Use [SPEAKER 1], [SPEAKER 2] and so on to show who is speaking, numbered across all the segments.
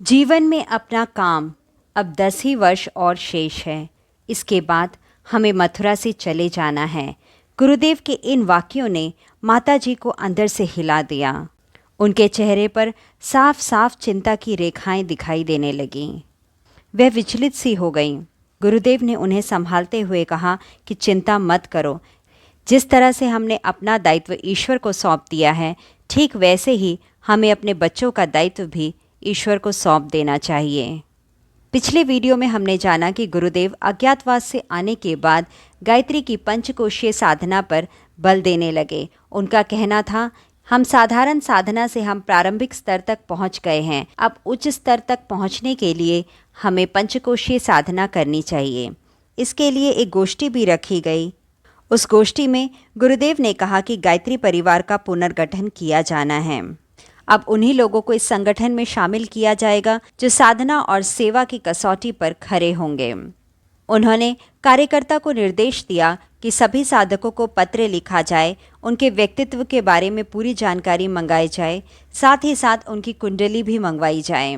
[SPEAKER 1] जीवन में अपना काम अब 10 ही वर्ष और शेष है। इसके बाद हमें मथुरा से चले जाना है। गुरुदेव के इन वाक्यों ने माताजी को अंदर से हिला दिया। उनके चेहरे पर साफ साफ चिंता की रेखाएं दिखाई देने लगीं। वह विचलित सी हो गईं। गुरुदेव ने उन्हें संभालते हुए कहा कि चिंता मत करो। जिस तरह से हमने अपना दायित्व ईश्वर को सौंप दिया है, ठीक वैसे ही हमें अपने बच्चों का दायित्व भी ईश्वर को सौंप देना चाहिए। पिछले वीडियो में हमने जाना कि गुरुदेव अज्ञातवास से आने के बाद गायत्री की पंचकोशीय साधना पर बल देने लगे। उनका कहना था, हम साधारण साधना से हम प्रारंभिक स्तर तक पहुंच गए हैं। अब उच्च स्तर तक पहुंचने के लिए हमें पंचकोशीय साधना करनी चाहिए। इसके लिए एक गोष्ठी भी रखी गई। उस गोष्ठी में गुरुदेव ने कहा कि गायत्री परिवार का पुनर्गठन किया जाना है। अब उन्हीं लोगों को इस संगठन में शामिल किया जाएगा जो साधना और सेवा की कसौटी पर खरे होंगे। उन्होंने कार्यकर्ता को निर्देश दिया कि सभी साधकों को पत्र लिखा जाए, उनके व्यक्तित्व के बारे में पूरी जानकारी मंगाई जाए, साथ ही साथ उनकी कुंडली भी मंगवाई जाए।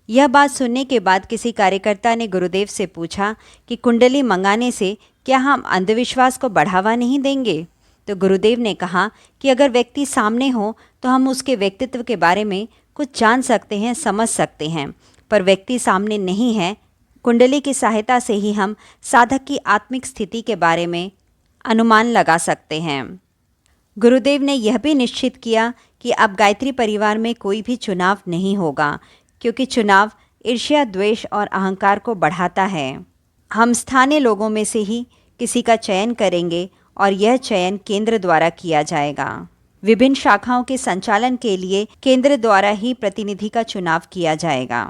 [SPEAKER 1] यह बात सुनने के बाद किसी कार्यकर्ता ने गुरुदेव से पूछा कि कुंडली मंगाने से क्या हम अंधविश्वास को बढ़ावा नहीं देंगे? तो गुरुदेव ने कहा कि अगर व्यक्ति सामने हो तो हम उसके व्यक्तित्व के बारे में कुछ जान सकते हैं, समझ सकते हैं, पर व्यक्ति सामने नहीं है। कुंडली की सहायता से ही हम साधक की आत्मिक स्थिति के बारे में अनुमान लगा सकते हैं। गुरुदेव ने यह भी निश्चित किया कि अब गायत्री परिवार में कोई भी चुनाव नहीं होगा, क्योंकि चुनाव ईर्ष्या, द्वेष और अहंकार को बढ़ाता है। हम स्थानीय लोगों में से ही किसी का चयन करेंगे और यह चयन केंद्र द्वारा किया जाएगा। विभिन्न शाखाओं के संचालन के लिए केंद्र द्वारा ही प्रतिनिधि का चुनाव किया जाएगा।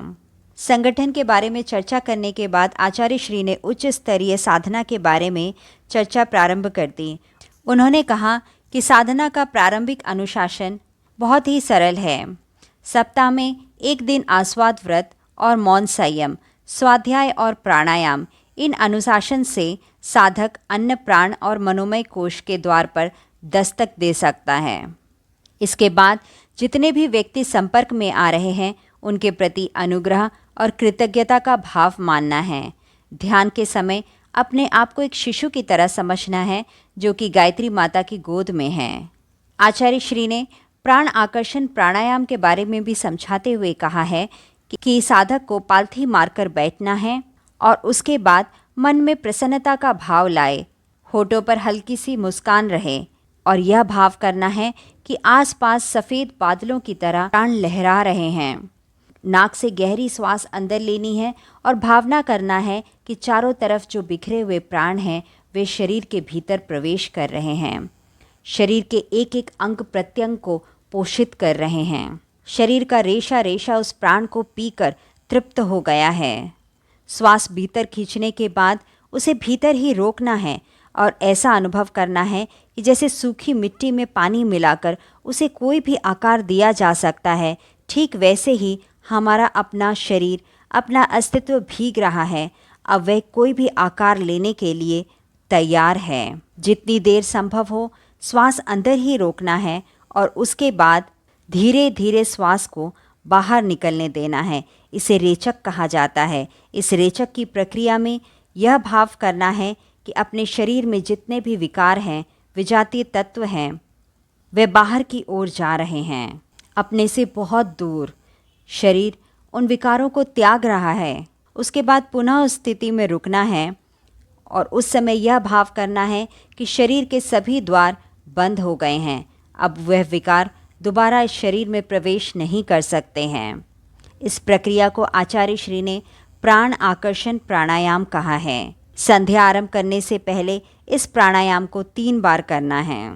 [SPEAKER 1] संगठन के बारे में चर्चा करने के बाद आचार्य श्री ने उच्च स्तरीय साधना के बारे में चर्चा प्रारंभ कर दी। उन्होंने कहा कि साधना का प्रारंभिक अनुशासन बहुत ही सरल है। सप्ताह में एक दिन आस्वाद व्रत और मौन संयम, स्वाध्याय और प्राणायाम, इन अनुशासन से साधक अन्न, प्राण और मनोमय कोश के द्वार पर दस्तक दे सकता है। इसके बाद जितने भी व्यक्ति संपर्क में आ रहे हैं उनके प्रति अनुग्रह और कृतज्ञता का भाव मानना है। ध्यान के समय अपने आप को एक शिशु की तरह समझना है जो कि गायत्री माता की गोद में है। आचार्य श्री ने प्राण आकर्षण प्राणायाम के बारे में भी समझाते हुए कहा है कि साधक को पालथी मारकर बैठना है और उसके बाद मन में प्रसन्नता का भाव लाए, होठों पर हल्की सी मुस्कान रहे और यह भाव करना है कि आसपास सफ़ेद बादलों की तरह प्राण लहरा रहे हैं। नाक से गहरी श्वास अंदर लेनी है और भावना करना है कि चारों तरफ जो बिखरे हुए प्राण हैं वे शरीर के भीतर प्रवेश कर रहे हैं। शरीर के एक एक अंग प्रत्यंग को पोषित कर रहे हैं। शरीर का रेशा रेशा उस प्राण को पीकर तृप्त हो गया है। श्वास भीतर खींचने के बाद उसे भीतर ही रोकना है और ऐसा अनुभव करना है कि जैसे सूखी मिट्टी में पानी मिलाकर उसे कोई भी आकार दिया जा सकता है। ठीक वैसे ही हमारा अपना शरीर, अपना अस्तित्व भीग रहा है। अब वह कोई भी आकार लेने के लिए तैयार है। जितनी देर संभव हो श्वास अंदर ही रोकना है और उसके बाद धीरे धीरे श्वास को बाहर निकलने देना है। इसे रेचक कहा जाता है। इस रेचक की प्रक्रिया में यह भाव करना है कि अपने शरीर में जितने भी विकार हैं, विजातीय तत्व हैं, वे बाहर की ओर जा रहे हैं, अपने से बहुत दूर। शरीर उन विकारों को त्याग रहा है। उसके बाद पुनः उस स्थिति में रुकना है और उस समय यह भाव करना है कि शरीर के सभी द्वार बंद हो गए हैं। अब वह विकार दोबारा इस शरीर में प्रवेश नहीं कर सकते हैं। इस प्रक्रिया को आचार्य श्री ने प्राण आकर्षण प्राणायाम कहा है। संध्या आरंभ करने से पहले इस प्राणायाम को 3 बार करना है।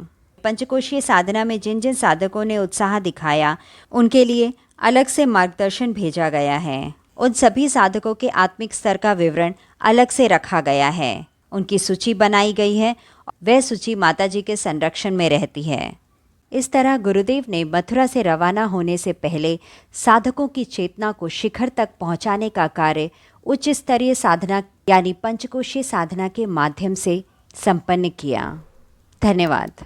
[SPEAKER 1] पंचकोशीय साधना में जिन जिन साधकों ने उत्साह दिखाया उनके लिए अलग से मार्गदर्शन भेजा गया है। उन सभी साधकों के आत्मिक स्तर का विवरण अलग से रखा गया है। उनकी सूची बनाई गई है। वह सूची माताजी के संरक्षण में रहती है। इस तरह गुरुदेव ने मथुरा से रवाना होने से पहले साधकों की चेतना को शिखर तक पहुंचाने का कार्य उच्च स्तरीय साधना यानी पंचकोशीय साधना के माध्यम से संपन्न किया। धन्यवाद।